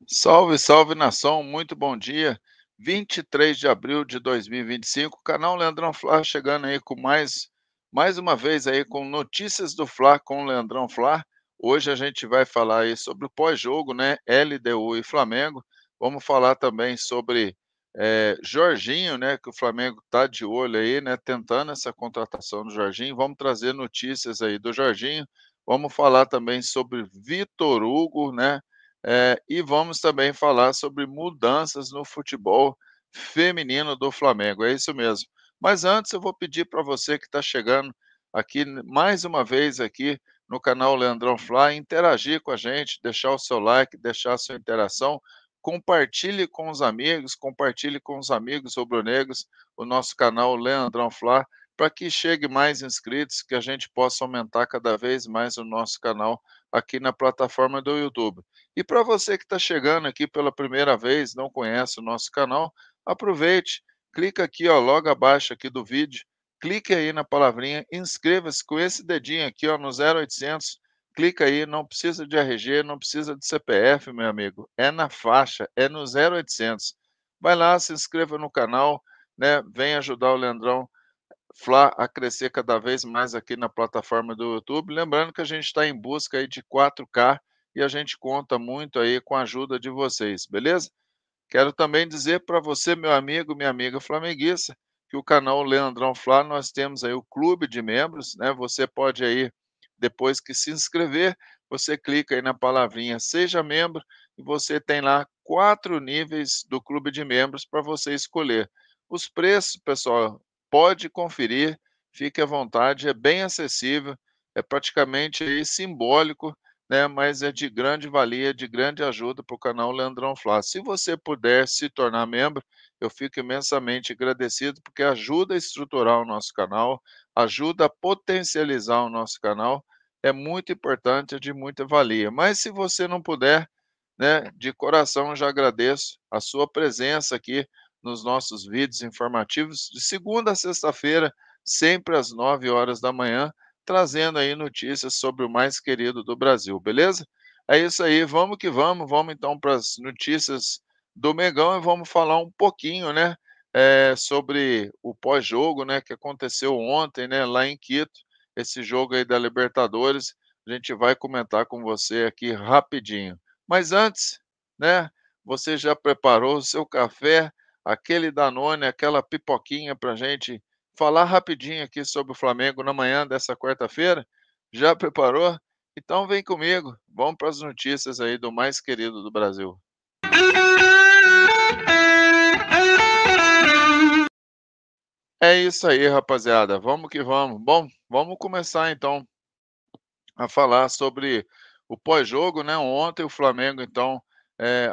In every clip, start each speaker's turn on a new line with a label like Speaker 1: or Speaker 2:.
Speaker 1: Salve, salve nação, muito bom dia. 23 de abril de 2025, canal Leandrão Fla chegando aí com mais uma vez aí com notícias do Fla com o Leandrão Fla. Hoje a gente vai falar aí sobre o pós-jogo, né? LDU e Flamengo. Vamos falar também sobre Jorginho, né? Que o Flamengo tá de olho aí, né? Tentando essa contratação do Jorginho. Vamos trazer notícias aí do Jorginho. Vamos falar também sobre Vitor Hugo, né? E vamos também falar sobre mudanças no futebol feminino do Flamengo, é isso mesmo. Mas antes eu vou pedir para você que está chegando aqui mais uma vez aqui no canal Leandrão Fly, interagir com a gente, deixar o seu like, deixar a sua interação, compartilhe com os amigos rubro-negros o nosso canal Leandrão Fly, para que chegue mais inscritos, que a gente possa aumentar cada vez mais o nosso canal aqui na plataforma do YouTube. E para você que está chegando aqui pela primeira vez, não conhece o nosso canal, aproveite, clica aqui, ó, logo abaixo aqui do vídeo, clique aí na palavrinha, inscreva-se com esse dedinho aqui, ó, no 0800, clica aí, não precisa de RG, não precisa de CPF, meu amigo, é na faixa, é no 0800. Vai lá, se inscreva no canal, né? Vem ajudar o Leandrão Fla a crescer cada vez mais aqui na plataforma do YouTube. Lembrando que a gente está em busca aí de 4K e a gente conta muito aí com a ajuda de vocês, beleza? Quero também dizer para você, meu amigo, minha amiga flamenguista, que o canal Leandrão Fla, nós temos aí o clube de membros, né? Você pode aí, depois que se inscrever, você clica aí na palavrinha Seja Membro e você tem lá 4 níveis do clube de membros para você escolher. Os preços, pessoal, pode conferir, fique à vontade, é bem acessível, é praticamente aí simbólico, né, mas é de grande valia, de grande ajuda para o canal Leandrão Fla. Se você puder se tornar membro, eu fico imensamente agradecido, porque ajuda a estruturar o nosso canal, ajuda a potencializar o nosso canal, é muito importante, é de muita valia. Mas se você não puder, né, de coração eu já agradeço a sua presença aqui nos nossos vídeos informativos de segunda a sexta-feira, sempre às 9 horas da manhã, trazendo aí notícias sobre o mais querido do Brasil, beleza? É isso aí, vamos que vamos então para as notícias do Mengão e vamos falar um pouquinho, né, sobre o pós-jogo, né, que aconteceu ontem, né, lá em Quito, esse jogo aí da Libertadores, a gente vai comentar com você aqui rapidinho. Mas antes, né, você já preparou o seu café, aquele Danone, aquela pipoquinha para gente falar rapidinho aqui sobre o Flamengo na manhã dessa quarta-feira? Já preparou? Então vem comigo, vamos para as notícias aí do mais querido do Brasil. É isso aí, rapaziada, vamos que vamos. Bom, vamos começar então a falar sobre o pós-jogo, né? Ontem o Flamengo, então,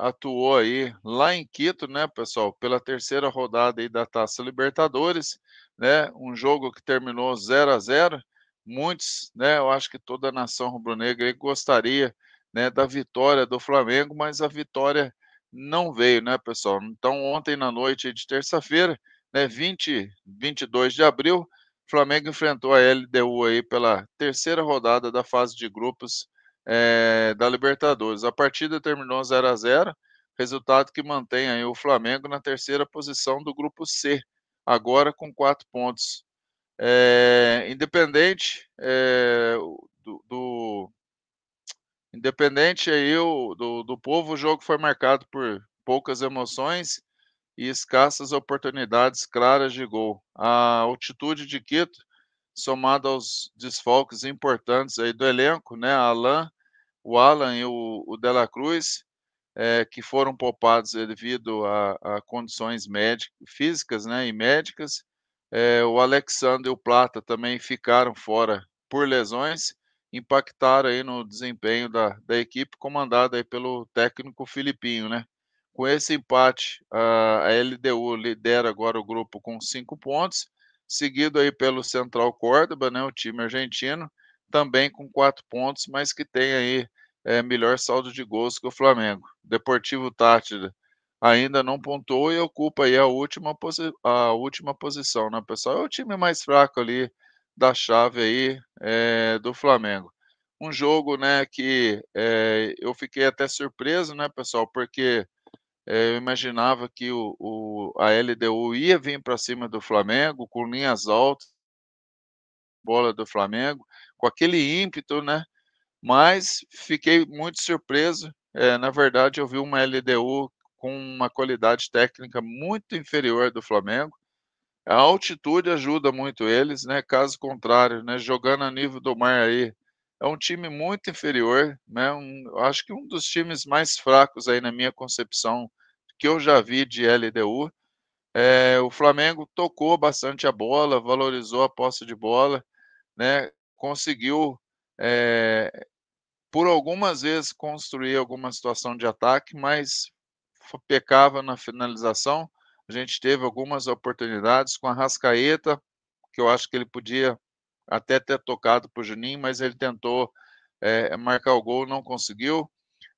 Speaker 1: atuou aí lá em Quito, né, pessoal, pela terceira rodada aí da Taça Libertadores, né? Um jogo que terminou 0-0. Muitos, né? Eu acho que toda a nação rubro-negra aí gostaria, né, da vitória do Flamengo, mas a vitória não veio, né, pessoal? Então, ontem na noite de terça-feira, né, 22 de abril, Flamengo enfrentou a LDU aí pela terceira rodada da fase de grupos, da Libertadores. A partida terminou 0-0, resultado que mantém aí o Flamengo na terceira posição do grupo C, agora com 4 pontos. Independente, independente aí do povo, o jogo foi marcado por poucas emoções e escassas oportunidades claras de gol. A altitude de Quito, somado aos desfalques importantes aí do elenco, né, o Alan e o De La Cruz, que foram poupados devido a condições físicas, né, e médicas. O Alexandre e o Plata também ficaram fora por lesões, impactaram aí no desempenho da equipe comandada aí pelo técnico filipinho, né. Com esse empate, a LDU lidera agora o grupo com 5 pontos, seguido aí pelo Central Córdoba, né, o time argentino, também com 4 pontos, mas que tem aí melhor saldo de gols que o Flamengo. Deportivo Táchira ainda não pontuou e ocupa aí a última posição, né, pessoal? É o time mais fraco ali da chave aí, do Flamengo. um jogo, né, que, eu fiquei até surpreso, né, pessoal, porque, eu imaginava que a LDU ia vir para cima do Flamengo com linhas altas, bola do Flamengo, com aquele ímpeto, né, mas fiquei muito surpreso. Na verdade, eu vi uma LDU com uma qualidade técnica muito inferior do Flamengo. A altitude ajuda muito eles, né, caso contrário, né, jogando a nível do mar aí, é um time muito inferior, né, eu acho que um dos times mais fracos aí na minha concepção, que eu já vi de LDU. O Flamengo tocou bastante a bola, valorizou a posse de bola, né, conseguiu, eh, por algumas vezes construir alguma situação de ataque, mas pecava na finalização. A gente teve algumas oportunidades com a Rascaeta, que eu acho que ele podia até ter tocado para o Juninho, mas ele tentou marcar o gol, não conseguiu.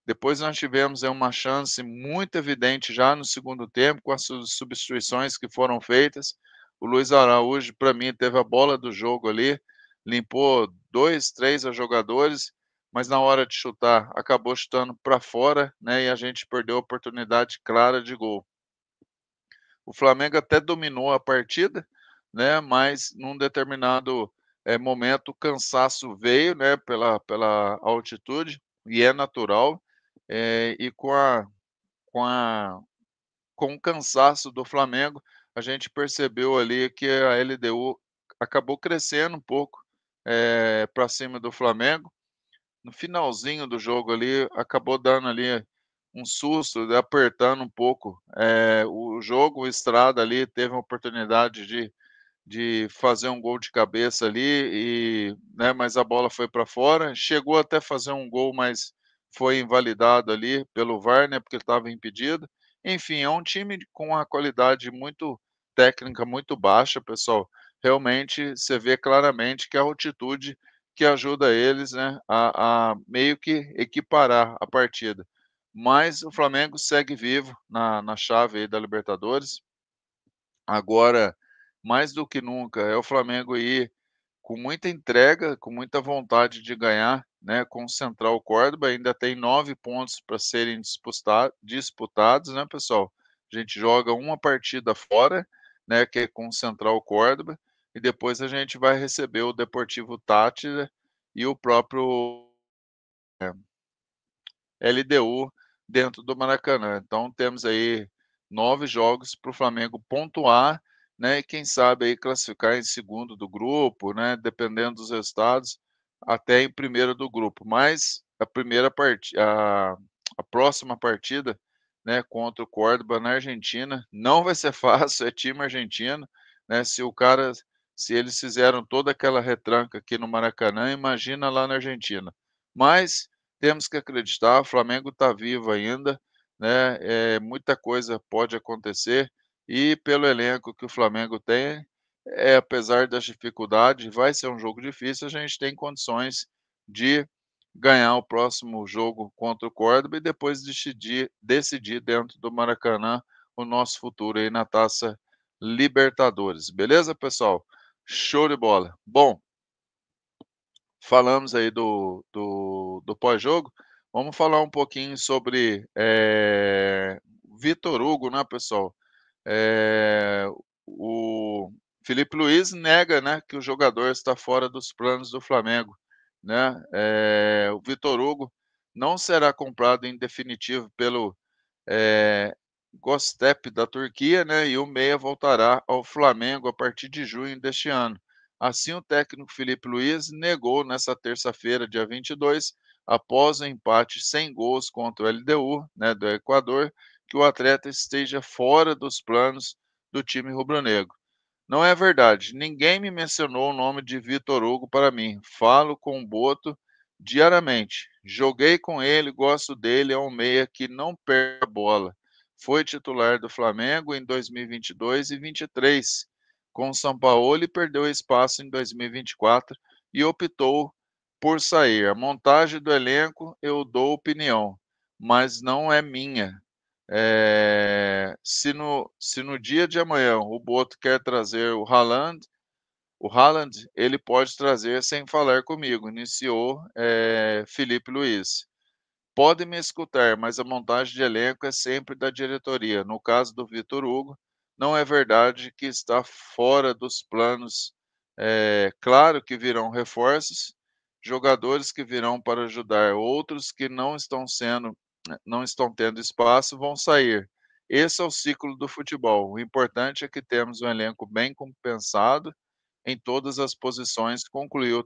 Speaker 1: Depois nós tivemos uma chance muito evidente já no segundo tempo, com as substituições que foram feitas. O Luiz Araújo, para mim, teve a bola do jogo ali, limpou 2, 3 jogadores, mas na hora de chutar, acabou chutando para fora, né? E a gente perdeu a oportunidade clara de gol. O Flamengo até dominou a partida, né? Mas num determinado momento, o cansaço veio, né? Pela altitude, e é natural, e com a com o cansaço do Flamengo, a gente percebeu ali que a LDU acabou crescendo um pouco, pra cima do Flamengo. No finalzinho do jogo ali, acabou dando ali um susto, né, apertando um pouco, o jogo. O Estrada ali teve uma oportunidade de fazer um gol de cabeça ali e, né, mas a bola foi para fora. Chegou até fazer um gol, mas foi invalidado ali pelo VAR, né, porque ele estava impedido. Enfim, é um time com uma qualidade muito técnica muito baixa, pessoal. Realmente você vê claramente que a altitude que ajuda eles, né, a meio que equiparar a partida. Mas o Flamengo segue vivo na chave aí da Libertadores. Agora, mais do que nunca, é o Flamengo ir com muita entrega, com muita vontade de ganhar, né, com o Central Córdoba. Ainda tem 9 pontos para serem disputados, né, pessoal. A gente joga uma partida fora, né, que é com o Central Córdoba, e depois a gente vai receber o Deportivo Táchira e o próprio LDU dentro do Maracanã. Então temos aí 9 jogos para o Flamengo pontuar, né, e quem sabe aí classificar em segundo do grupo, né, dependendo dos resultados, até em primeiro do grupo. Mas a próxima partida, né, contra o Córdoba na Argentina, não vai ser fácil, é time argentino, né, se eles fizeram toda aquela retranca aqui no Maracanã, imagina lá na Argentina. Mas temos que acreditar, o Flamengo está vivo ainda, né, muita coisa pode acontecer, e pelo elenco que o Flamengo tem, apesar das dificuldades, vai ser um jogo difícil, a gente tem condições de ganhar o próximo jogo contra o Córdoba e depois decidir dentro do Maracanã o nosso futuro aí na Taça Libertadores. Beleza, pessoal? Show de bola. Bom, falamos aí do pós-jogo, vamos falar um pouquinho sobre, Vitor Hugo, né, pessoal. O Felipe Luiz nega, né, que o jogador está fora dos planos do Flamengo, né. O Vitor Hugo não será comprado em definitivo pelo Göztepe da Turquia, né, e o meia voltará ao Flamengo a partir de junho deste ano. Assim, o técnico Felipe Luiz negou nesta terça-feira, dia 22, após o empate sem gols contra o LDU, né, do Equador, que o atleta esteja fora dos planos do time rubro-negro. Não é verdade. Ninguém me mencionou o nome de Vitor Hugo para mim. Falo com o Boto diariamente. Joguei com ele, gosto dele, é um meia que não perde a bola. Foi titular do Flamengo em 2022 e 23. Com o Sampaoli, perdeu espaço em 2024 e optou por sair. A montagem do elenco eu dou opinião, mas não é minha. Se no dia de amanhã o Boto quer trazer o Haaland, O Haaland, ele pode trazer sem falar comigo, iniciou, Filipe Luiz. Podem me escutar, mas a montagem de elenco é sempre da diretoria. No caso do Vitor Hugo, não é verdade que está fora dos planos. Claro que virão reforços, jogadores que virão para ajudar, outros que não estão tendo espaço vão sair. Esse é o ciclo do futebol. O importante é que temos um elenco bem compensado em todas as posições, concluiu o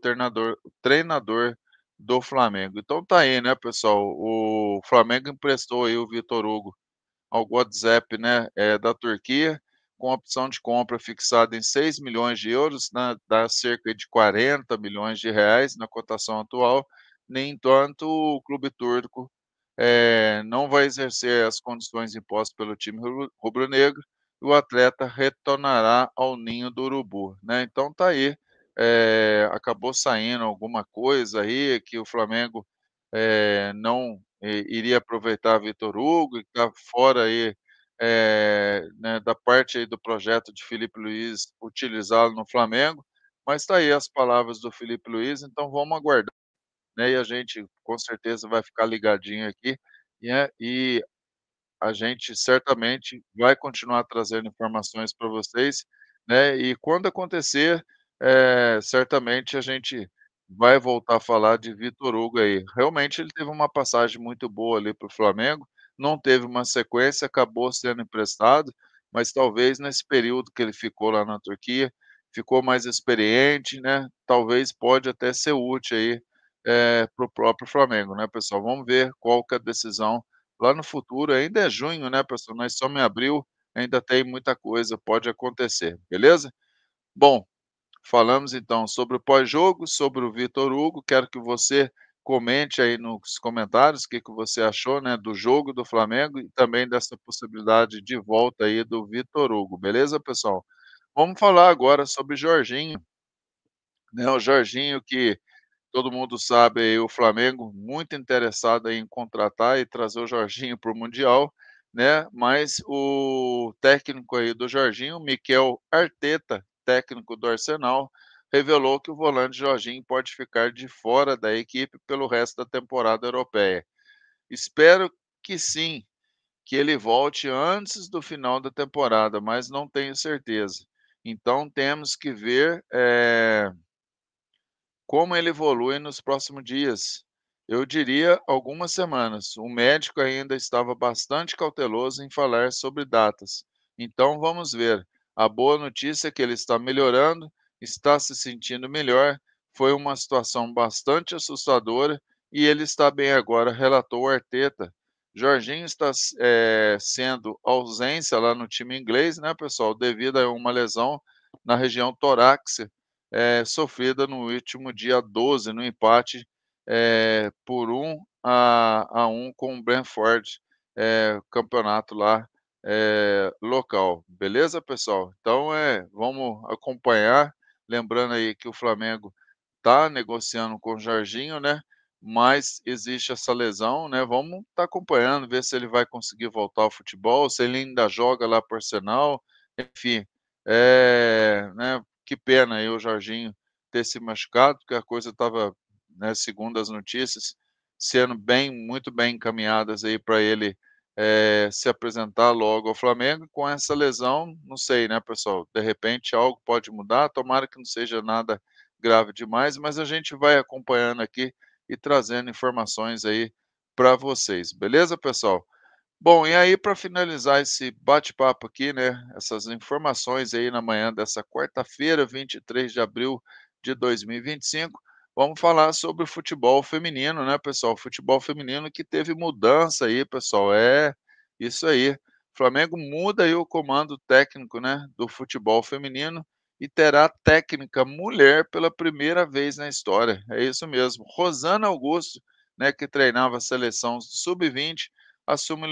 Speaker 1: treinador do Flamengo. Então tá aí, né, pessoal, o Flamengo emprestou aí o Vitor Hugo ao WhatsApp, né, da Turquia, com opção de compra fixada em 6 milhões de euros, né, dá cerca de 40 milhões de reais na cotação atual. No entanto, o clube turco, não vai exercer as condições impostas pelo time rubro-negro, e o atleta retornará ao ninho do urubu, né. Então tá aí, acabou saindo alguma coisa aí que o Flamengo, não, iria aproveitar Vitor Hugo e está fora aí, né, da parte aí do projeto de Filipe Luiz utilizá-lo no Flamengo, mas está aí as palavras do Filipe Luiz, então vamos aguardar, né, e a gente com certeza vai ficar ligadinho aqui, e a gente certamente vai continuar trazendo informações para vocês, né, e quando acontecer, certamente a gente vai voltar a falar de Vitor Hugo aí. Realmente ele teve uma passagem muito boa ali para o Flamengo, não teve uma sequência, acabou sendo emprestado, mas talvez nesse período que ele ficou lá na Turquia, ficou mais experiente, né, talvez pode até ser útil aí, para o próprio Flamengo, né, pessoal. Vamos ver qual que é a decisão lá no futuro. Ainda é junho, né, pessoal, nós estamos em abril, ainda tem muita coisa, pode acontecer, beleza? Bom, falamos então sobre o pós-jogo, sobre o Vitor Hugo, quero que você comente aí nos comentários o que que você achou, né, do jogo do Flamengo e também dessa possibilidade de volta aí do Vitor Hugo, beleza, pessoal? Vamos falar agora sobre Jorginho, né, o Jorginho que todo mundo sabe aí, o Flamengo muito interessado em contratar e trazer o Jorginho para o mundial, né, mas o técnico aí do Jorginho, Mikel Arteta, técnico do Arsenal, revelou que o volante Jorginho pode ficar de fora da equipe pelo resto da temporada europeia. Espero que sim, que ele volte antes do final da temporada, mas não tenho certeza. Então temos que ver, como ele evolui nos próximos dias. Eu diria algumas semanas. O médico ainda estava bastante cauteloso em falar sobre datas. Então vamos ver. A boa notícia é que ele está melhorando, está se sentindo melhor. Foi uma situação bastante assustadora e ele está bem agora, relatou o Arteta. Jorginho está sendo ausência lá no time inglês, né, pessoal, devido a uma lesão na região torácica sofrida no último dia 12 no empate, por 1-1 com o Brentford, campeonato lá, local. Beleza, pessoal? Então, vamos acompanhar, lembrando aí que o Flamengo está negociando com o Jorginho, né, mas existe essa lesão, né, vamos estar acompanhando, ver se ele vai conseguir voltar ao futebol, se ele ainda joga lá por Arsenal, enfim, né, que pena aí o Jorginho ter se machucado, porque a coisa estava, né, segundo as notícias, sendo muito bem encaminhadas aí para ele, se apresentar logo ao Flamengo. Com essa lesão, não sei, né, pessoal, de repente algo pode mudar, tomara que não seja nada grave demais, mas a gente vai acompanhando aqui e trazendo informações aí para vocês, beleza, pessoal? Bom, e aí para finalizar esse bate-papo aqui, né, essas informações aí na manhã dessa quarta-feira, 23 de abril de 2025, vamos falar sobre o futebol feminino, né, pessoal? Futebol feminino que teve mudança aí, pessoal. Isso aí. O Flamengo muda aí o comando técnico, né, do futebol feminino e terá técnica mulher pela primeira vez na história. É isso mesmo. Rosana Augusto, né, que treinava a seleção sub-20, assume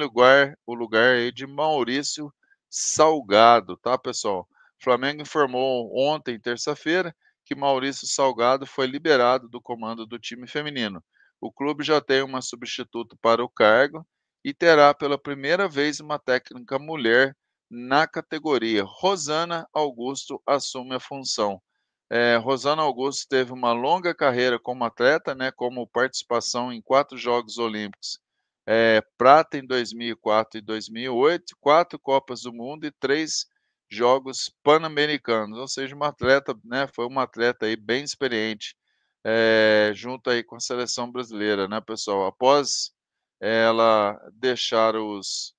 Speaker 1: o lugar aí de Maurício Salgado, tá, pessoal? O Flamengo informou ontem, terça-feira, que Maurício Salgado foi liberado do comando do time feminino. O clube já tem uma substituta para o cargo e terá pela primeira vez uma técnica mulher na categoria. Rosana Augusto assume a função. Rosana Augusto teve uma longa carreira como atleta, né, como participação em 4 Jogos Olímpicos, prata em 2004 e 2008, 4 Copas do Mundo e 3 Jogos Pan-Americanos, ou seja, uma atleta, né, foi uma atleta aí bem experiente, junto aí com a seleção brasileira, né, pessoal. Após ela deixar os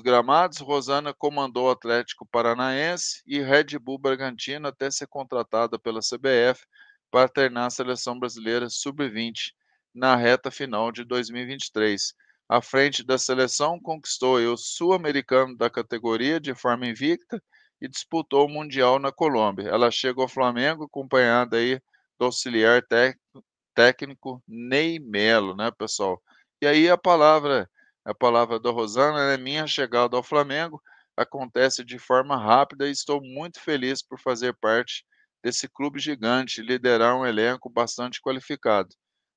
Speaker 1: gramados, Rosana comandou o Atlético Paranaense e Red Bull Bragantino até ser contratada pela CBF para treinar a seleção brasileira sub-20 na reta final de 2023. À frente da seleção, conquistou o sul-americano da categoria de forma invicta e disputou o Mundial na Colômbia. Ela chega ao Flamengo acompanhada aí do auxiliar técnico Ney Melo, né, pessoal? E aí a palavra da Rosana, né, minha chegada ao Flamengo acontece de forma rápida e estou muito feliz por fazer parte desse clube gigante e liderar um elenco bastante qualificado.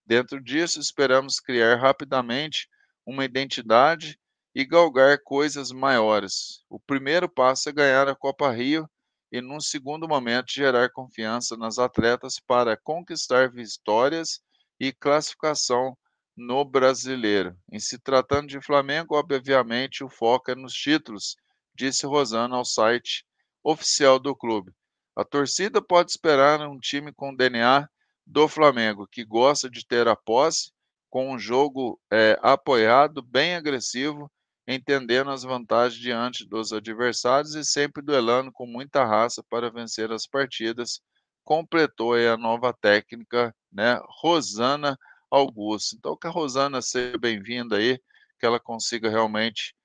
Speaker 1: Dentro disso, esperamos criar rapidamente uma identidade e galgar coisas maiores. O primeiro passo é ganhar a Copa Rio e, num segundo momento, gerar confiança nas atletas para conquistar vitórias e classificação no Brasileiro. Em se tratando de Flamengo, obviamente o foco é nos títulos, disse Rosana ao site oficial do clube. A torcida pode esperar um time com DNA do Flamengo, que gosta de ter a posse, com um jogo apoiado, bem agressivo, entendendo as vantagens diante dos adversários e sempre duelando com muita raça para vencer as partidas. Completou aí a nova técnica, né, Rosana Augusto. Então, que a Rosana seja bem-vinda aí, que ela consiga realmente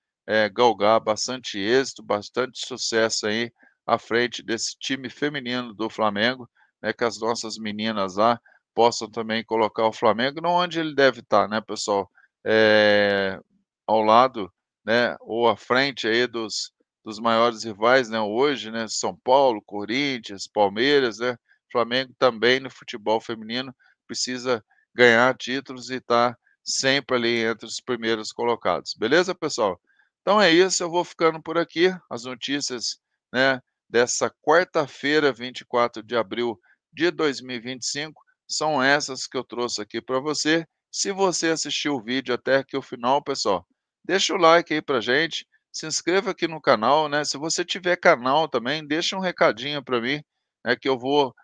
Speaker 1: galgar bastante êxito, bastante sucesso aí à frente desse time feminino do Flamengo, né, que as nossas meninas lá possam também colocar o Flamengo não onde ele deve estar, né, pessoal? Ao lado, né, ou à frente aí dos maiores rivais, né, hoje, né, São Paulo, Corinthians, Palmeiras, né, Flamengo também no futebol feminino precisa ganhar títulos e estar sempre ali entre os primeiros colocados. Beleza, pessoal? Então é isso, eu vou ficando por aqui. As notícias, né, dessa quarta-feira, 24 de abril de 2025, são essas que eu trouxe aqui para você. Se você assistiu o vídeo até aqui o final, pessoal, deixa o like aí pra gente, se inscreva aqui no canal, né? Se você tiver canal também, deixa um recadinho para mim, né, que eu vou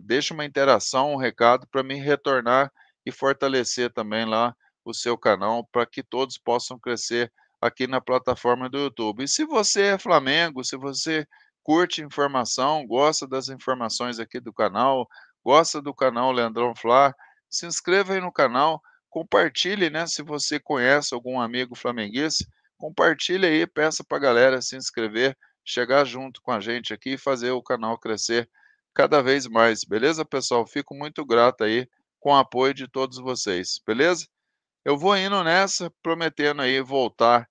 Speaker 1: deixa uma interação, um recado para me retornar e fortalecer também lá o seu canal para que todos possam crescer aqui na plataforma do YouTube. E se você é Flamengo, se você curte informação, gosta das informações aqui do canal, gosta do canal Leandrão Fla, se inscreva aí no canal, compartilhe, né? Se você conhece algum amigo flamenguista, compartilhe aí, peça para a galera se inscrever, chegar junto com a gente aqui e fazer o canal crescer cada vez mais, beleza, pessoal? Fico muito grato aí com o apoio de todos vocês, beleza? Eu vou indo nessa, prometendo aí voltar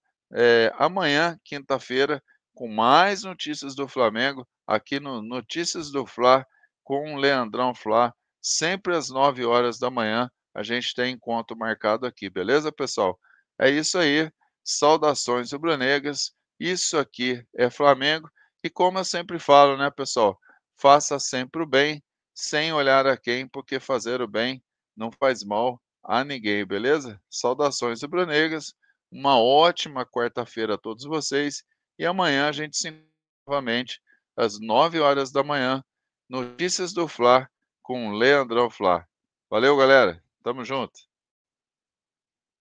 Speaker 1: amanhã, quinta-feira, com mais notícias do Flamengo, aqui no Notícias do Fla, com o Leandrão Fla, sempre às 9 horas da manhã, a gente tem encontro marcado aqui, beleza, pessoal? É isso aí, saudações rubro-negras, isso aqui é Flamengo, e como eu sempre falo, né, pessoal, faça sempre o bem, sem olhar a quem, porque fazer o bem não faz mal a ninguém, beleza? Saudações rubro-negras, uma ótima quarta-feira a todos vocês e amanhã a gente se encontra novamente às 9 horas da manhã, Notícias do Fla com Leandrão Fla. Valeu, galera. Tamo junto.